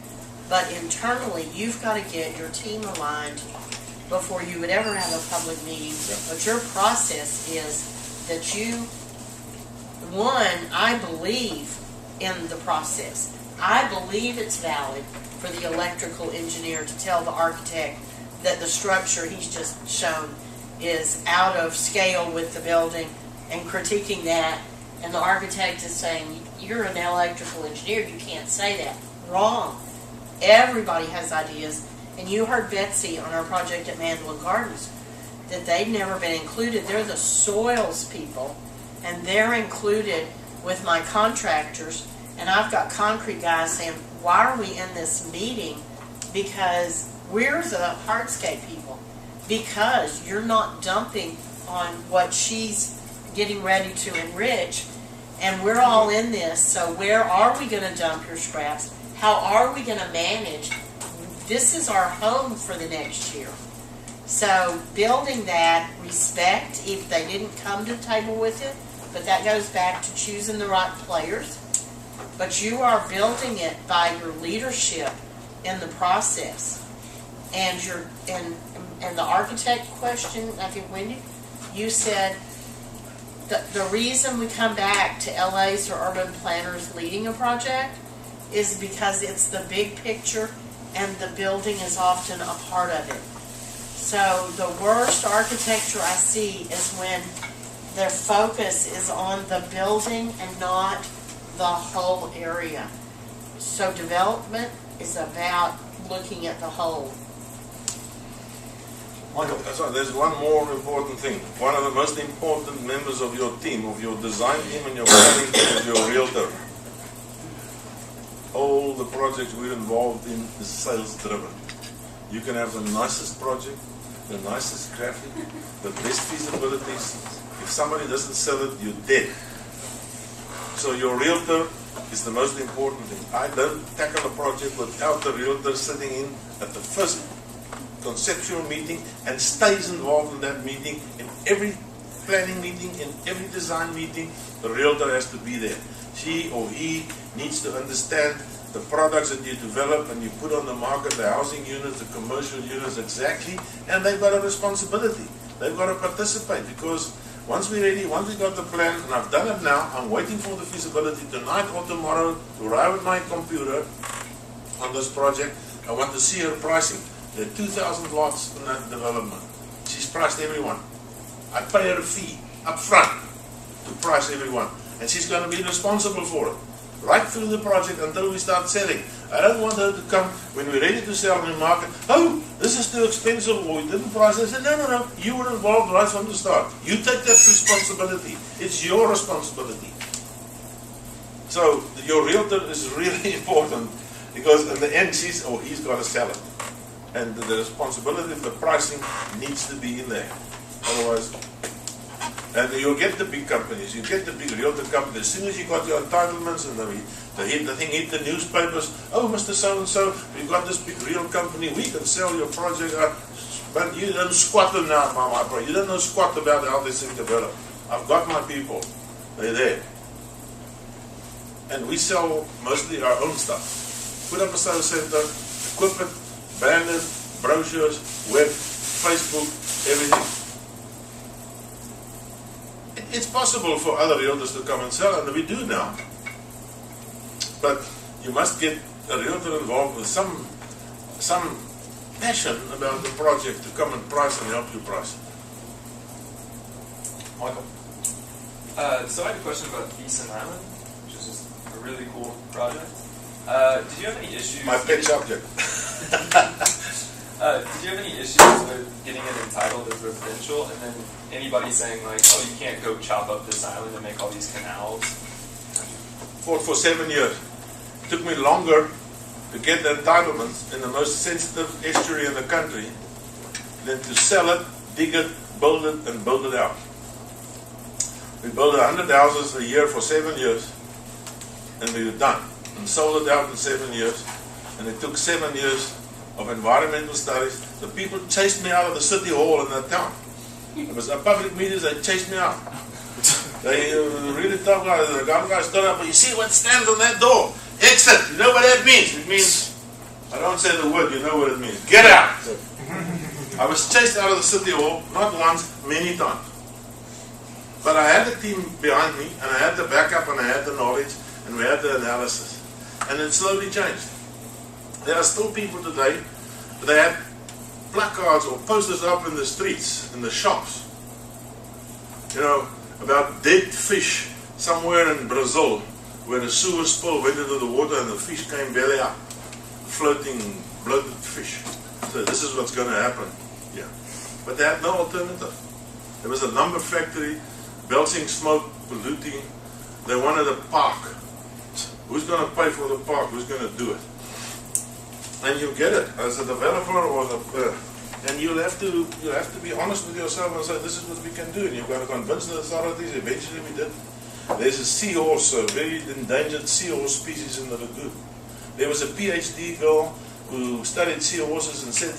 But internally, you've got to get your team aligned before you would ever have a public meeting. But your process is that I believe in the process. I believe it's valid for the electrical engineer to tell the architect that the structure he's just shown is out of scale with the building and critiquing that. And the architect is saying, you're an electrical engineer, you can't say that. Wrong. Everybody has ideas. And you heard Betsy on our project at Mandolin Gardens that they've never been included. They're the soils people, and they're included with my contractors. And I've got concrete guys saying, why are we in this meeting? Because we're the hardscape people. Because you're not dumping on what she's getting ready to enrich, and we're all in this. So where are we going to dump your scraps? How are we going to manage? This is our home for the next year. So building that respect, if they didn't come to the table with it, but that goes back to choosing the right players. But you are building it by your leadership in the process. And the architect question, I think, Wendy, you said the reason we come back to LAs or urban planners leading a project is because it's the big picture and the building is often a part of it. So the worst architecture I see is when their focus is on the building and not the whole area. So development is about looking at the whole. That's right. There's one more important thing. One of the most important members of your team, of your design team and your planning team, is your realtor. All the projects we're involved in is sales driven. You can have the nicest project, the nicest graphic, the best feasibilities. If somebody doesn't sell it, you're dead. So your realtor is the most important thing. I don't tackle a project without the realtor sitting in at the first conceptual meeting and stays involved in that meeting. In every planning meeting, in every design meeting, the realtor has to be there. She or he needs to understand the products that you develop and you put on the market, the housing units, the commercial units exactly, and they've got a responsibility. They've got to participate, because once we're ready, once we got the plan, and I've done it now, I'm waiting for the feasibility tonight or tomorrow to arrive at my computer on this project. I want to see her pricing. There are 2,000 lots in that development. She's priced everyone. I pay her a fee up front to price everyone. And she's going to be responsible for it. Right through the project until we start selling. I don't want her to come when we're ready to sell in the market. Oh, this is too expensive, or we didn't price it. I said, no. You were involved right from the start. You take that responsibility. It's your responsibility. So your realtor is really important, because in the end she's or he's got to sell it. And the responsibility of the pricing needs to be in there. Otherwise, and you'll get the big companies, you get the big realtor companies. As soon as you got your entitlements and the thing hit the newspapers, oh, Mr. So-and-so, we've got this big real company, we can sell your project, but you don't squat now, my bro. You don't know squat about how this thing developed. I've got my people, they're there. And we sell mostly our own stuff. Put up a sales center, equip it, brand it, brochures, web, Facebook, everything. It's possible for other realtors to come and sell, and we do now. But you must get a realtor involved with some passion about the project to come and price and help you price. Michael? So I had a question about Beeson Island, which is just a really cool project. Did you have any issues? My pet subject. Did you have any issues with getting it entitled as residential, and then anybody saying like, oh, you can't go chop up this island and make all these canals? For 7 years. It took me longer to get the entitlements in the most sensitive estuary in the country than to sell it, dig it, build it, and build it out. We built 100 houses a year for 7 years, and we were done. And sold it out in 7 years, and it took 7 years of environmental studies. The people chased me out of the city hall in that town. It was a public meetings, they chased me out. They really tough guys. The guy stood up, but you see what stands on that door? Exit. You know what that means? It means, I don't say the word, you know what it means. Get out. I was chased out of the city hall, not once, many times. But I had the team behind me, and I had the backup, and I had the knowledge, and we had the analysis. And it slowly changed. There are still people today, they have placards or posters up in the streets, in the shops, you know, about dead fish somewhere in Brazil, where a sewer spill went into the water and the fish came belly up, floating, bloated fish. So this is what's going to happen. Yeah. But they had no alternative. There was a lumber factory, belching smoke, polluting. They wanted a park. Who's going to pay for the park? Who's going to do it? And you get it as a developer, or and you'll have to be honest with yourself and say, this is what we can do. And you've got to convince the authorities. Eventually we did. There's a seahorse, a very endangered seahorse species in the lagoon. There was a PhD girl who studied seahorses and said,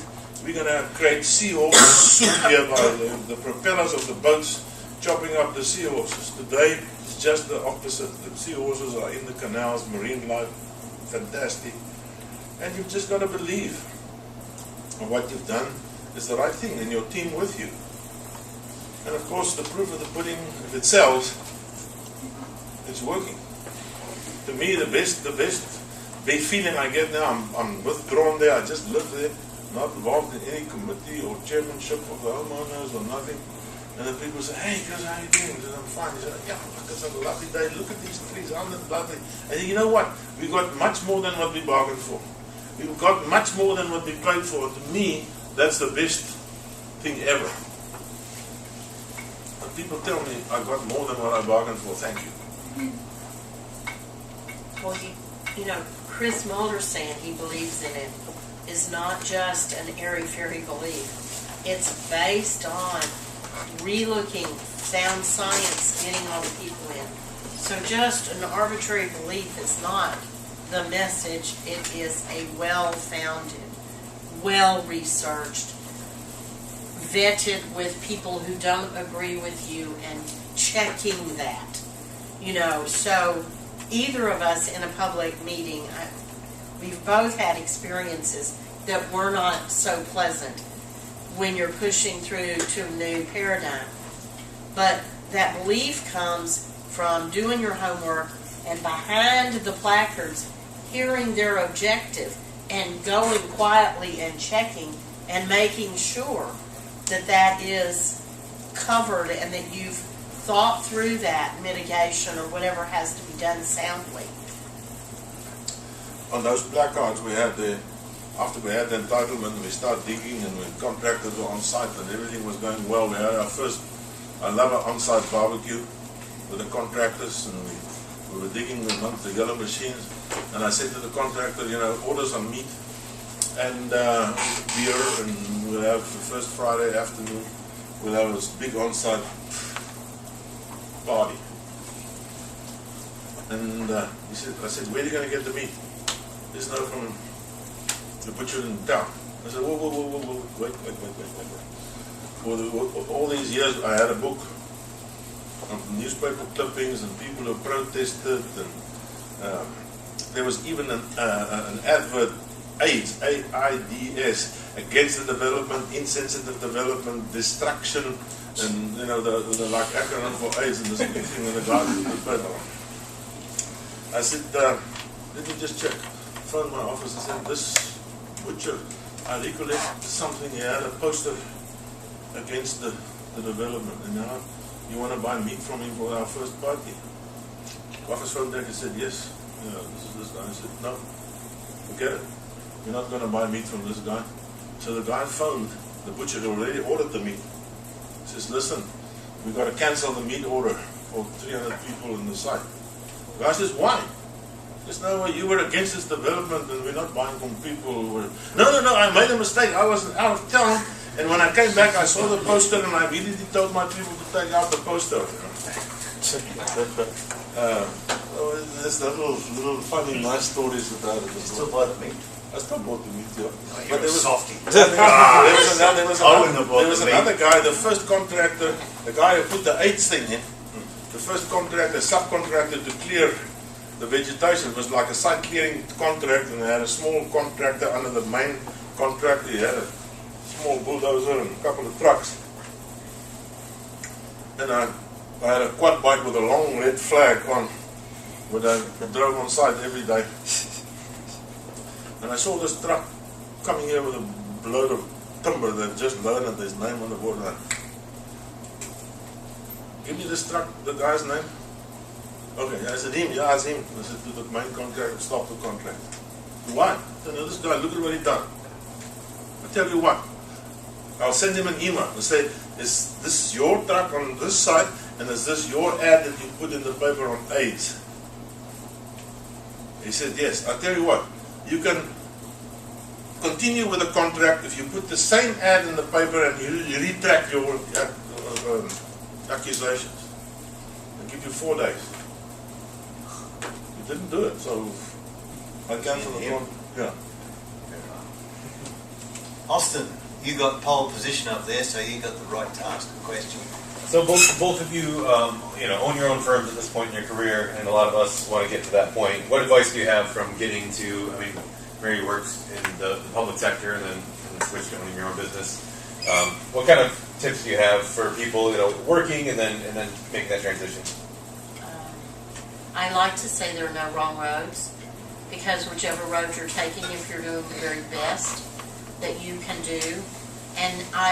we're going to create seahorse soup here by the propellers of the boats chopping up the seahorses. Today it's just the opposite. The seahorses are in the canals, marine life, fantastic. And you've just got to believe what you've done is the right thing, and your team with you. And of course, the proof of the pudding, if it sells, it's working. To me, the best big feeling I get now, I'm withdrawn there, I just live there, not involved in any committee or chairmanship of the homeowners or nothing. And then people say, hey, Chris, how are you doing? I said, I'm fine. He said, yeah, look, it's a lovely day. Look at these trees, aren't they lovely? And you know what? We got much more than what we bargained for. We've got much more than what we paid for. To me, that's the best thing ever. But people tell me I got more than what I bargained for. Thank you. Well, you know, Chris Mulder saying he believes in it is not just an airy-fairy belief. It's based on relooking sound science, getting all the people in. So just an arbitrary belief is not the message. It is a well-founded, well-researched, vetted with people who don't agree with you and checking that. You know, so either of us in a public meeting, we've both had experiences that were not so pleasant when you're pushing through to a new paradigm. But that belief comes from doing your homework and behind the placards, hearing their objective and going quietly and checking and making sure that that is covered and that you've thought through that mitigation or whatever has to be done soundly. On those placards we had after we had the entitlement, we started digging and we contractors were on site and everything was going well. We had I love an on-site barbecue with the contractors, and we were digging with one of the yellow machines, and I said to the contractor, you know, order some meat and beer, and we'll have the first Friday afternoon, we'll have this big on-site party. And I said, where are you going to get the meat? There's no from the butcher in town. I said, whoa, wait. For all these years I had a book of newspaper clippings and people who protested, and there was even an advert, AIDS, AIDS, against the development, insensitive development, destruction, and you know the like acronym for AIDS and this big thing in the garden in the paper. I said, let me just check. Phoned my office and said, this butcher, I recollect something, he had a poster against the development, and now you want to buy meat from him for our first party. Office phoned back and said, yes, you know, this is this guy. I said, no, forget it. You're not going to buy meat from this guy. So the guy phoned the butcher who already ordered the meat. He says, listen, we've got to cancel the meat order for 300 people in the site. The guy says, why? There's no way, you were against this development and we're not buying from people who were... No, I made a mistake. I was out of town, and when I came back I saw the poster and I immediately told my people to take out the poster. There's little funny, nice stories about it. You still buy the meat? I still bought the meat, yeah. But there was softy. There was another guy, the first contractor, the guy who put the AIDS thing in, the first contractor, subcontractor to clear the vegetation. It was like a site clearing contract, and they had a small contractor under the main contractor. He had a small bulldozer and a couple of trucks. And I had a quad bike with a long red flag on, which I drove on site every day. And I saw this truck coming here with a load of timber that just loaded his name on the board. Give me this truck, the guy's name. Okay, I said him, yeah, it's him. I said to the main contractor, stop the contract. Why? I said, no, this guy, look at what he done. I tell you what, I'll send him an email and say, is this your truck on this side, and is this your ad that you put in the paper on AIDS? He said, yes. I tell you what, you can continue with the contract if you put the same ad in the paper and you retract your accusations. I'll give you 4 days. You didn't do it, so I cancelled the contract. Yeah. Austin, you got pole position up there, so you got the right to ask a question. So both of you, own your own firms at this point in your career, and a lot of us want to get to that point. What advice do you have from getting to? I mean, Merrie works in the public sector, and then switched to owning your own business. What kind of tips do you have for people, working and then making that transition? I like to say there are no wrong roads, because whichever road you're taking, if you're doing the very best that you can do, and I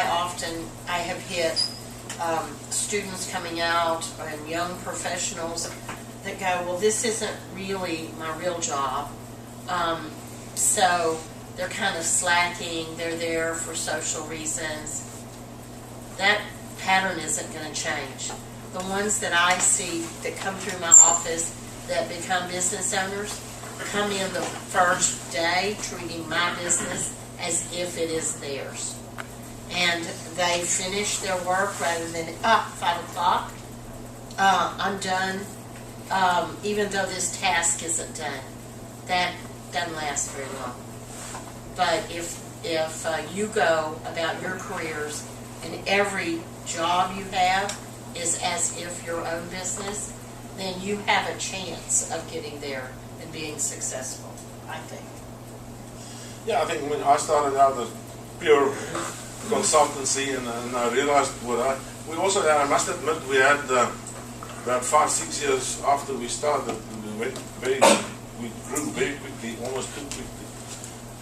have hit students coming out and young professionals that go, well, this isn't really my real job, so they're kind of slacking, they're there for social reasons. that pattern isn't going to change. The ones that I see that come through my office that become business owners come in the first day treating my business as if it is theirs. And they finish their work rather than, 5 o'clock, I'm done, even though this task isn't done. That doesn't last very long. But if you go about your careers and every job you have is as if your own business, then you have a chance of getting there and being successful, I think. Yeah, I think when I started out as pure consultancy and I realized we also had, I must admit, we had about 5-6 years after we started, we grew very quickly, almost too quickly.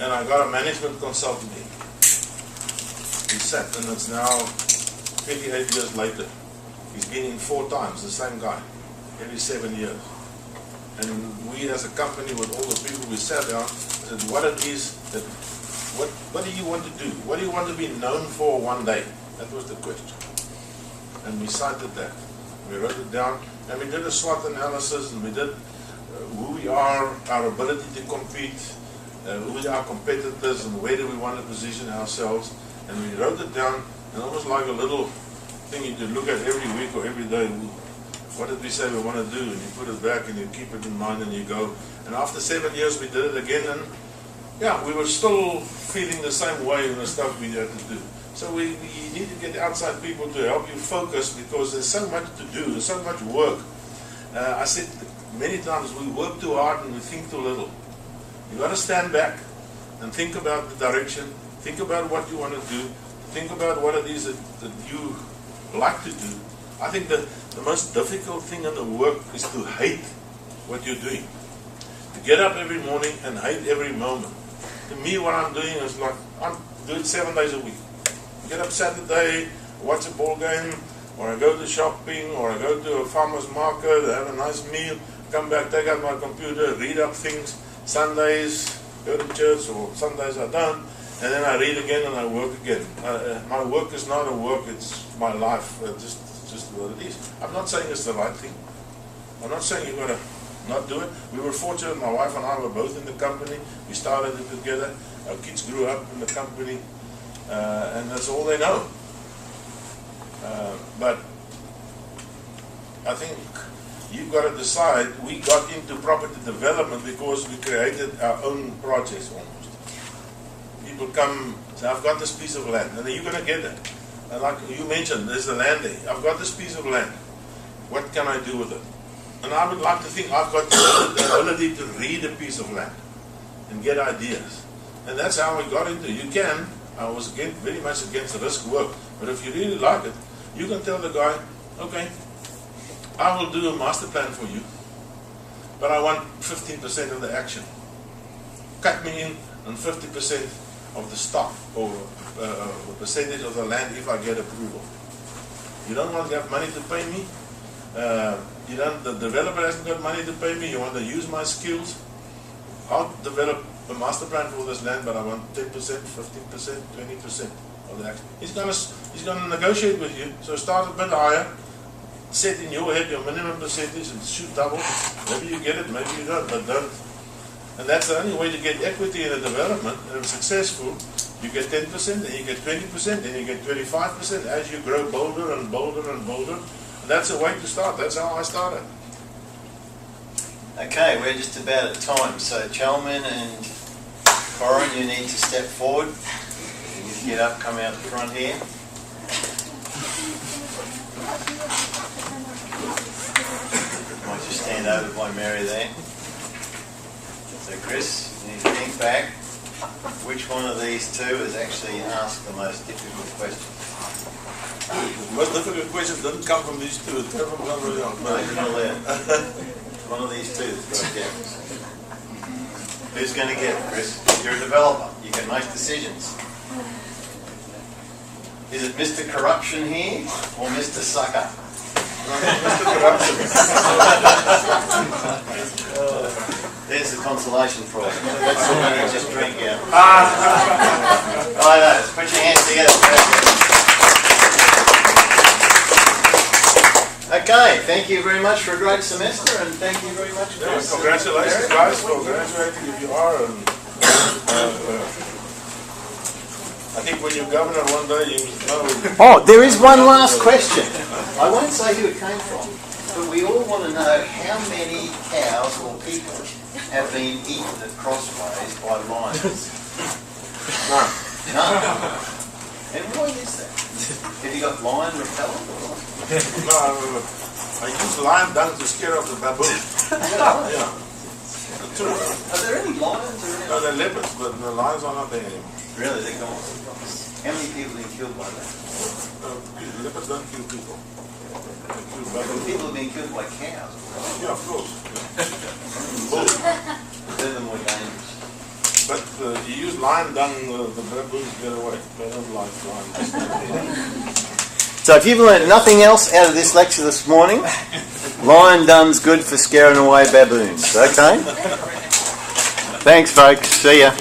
And I got a management consultant in. He sat, and it's now 28 years later. He's been in 4 times, the same guy, every 7 years. And we as a company with all the people we sat down, said what it is that, what do you want to do? What do you want to be known for one day? That was the question. And we cited that. We wrote it down, and we did a SWOT analysis, and we did who we are, our ability to compete, who are our competitors, and where do we want to position ourselves. And we wrote it down, and almost like a little thing you could look at every week or every day. What did we say we want to do? And you put it back, and you keep it in mind, and you go. And after 7 years, we did it again, and yeah, we were still feeling the same way in the stuff we had to do. So we need to get outside people to help you focus, because there's so much to do, there's so much work. I said many times, we work too hard and we think too little. You got to stand back and think about the direction, think about what you want to do, think about what it is that you like to do. I think that the most difficult thing in the work is to hate what you're doing. To get up every morning and hate every moment. To me, what I'm doing is like, I'm doing 7 days a week. I get up Saturday, watch a ball game, or I go to shopping, or I go to a farmer's market, have a nice meal, come back, take out my computer, read up things. Sundays, go to church, or Sundays I don't, and then I read again and I work again. My work is not a work, it's my life, just what it is. I'm not saying it's the right thing. I'm not saying you've got to not do it. We were fortunate, my wife and I were both in the company. We started it together. Our kids grew up in the company, and that's all they know. But I think you've got to decide. We got into property development because we created our own projects almost. People come, say, I've got this piece of land, and you're going to get it. And like you mentioned, there's the land there. I've got this piece of land. What can I do with it? And I would like to think I've got the ability to read a piece of land and get ideas. And that's how we got into it. You can, I was very much against risk work, but if you really like it, you can tell the guy, okay, I will do a master plan for you, but I want 15% of the action. Cut me in on 50% of the stock, or a percentage of the land if I get approval. You don't want to have money to pay me. The developer hasn't got money to pay me. You want to use my skills. I'll develop a master plan for this land, but I want 10%, 15%, 20% of the action. He's gonna negotiate with you. So start a bit higher. Set in your head your minimum percentage and shoot double. Maybe you get it, maybe you don't, but don't. And that's the only way to get equity in a development. And if successful, you get 10%, then you get 20%, then you get 25% as you grow bolder and bolder and bolder. And that's the way to start. That's how I started. Okay, we're just about at time. So Chalman and Corin, you need to step forward. You need to get up, come out the front here. Might just stand over by Merrie there. So Chris, you need to think back. Which one of these two has actually asked the most difficult question? The most difficult question didn't come from these two. It came from somebody else. No, you're not allowed. One of these two that's got to get. Who's going to get it, Chris? You're a developer. You can make decisions. Is it Mr. Corruption here or Mr. Sucker? Mr. Corruption. There's the consolation prize. That's the one you just drink out. I know. Put your hands together. Okay, thank you very much for a great semester, and thank you very much, Yeah, Chris. congratulations, guys, for graduating if you are. And, I think when you're governor one day, you know. Oh, there is one last question. I won't say who it came from, but we all want to know how many cows or people have been eaten at Crossways by lions. None. None. And why is that? Have you got lion repellent or what? No, I use lion dung to scare off the baboon. Yeah. True. Are there any lions or any? No, they're leopards, but the lions are not there anymore. Really, they're gone. How many people have been killed by that? Leopards don't kill people. They kill baboons. People have been killed by cows. Yeah, of course. Bulls. They're the more dangerous. But you use lion dung, the baboons get away. They don't like lions. So if you've learned nothing else out of this lecture this morning, lion dung's good for scaring away baboons. Okay? Thanks, folks. See ya.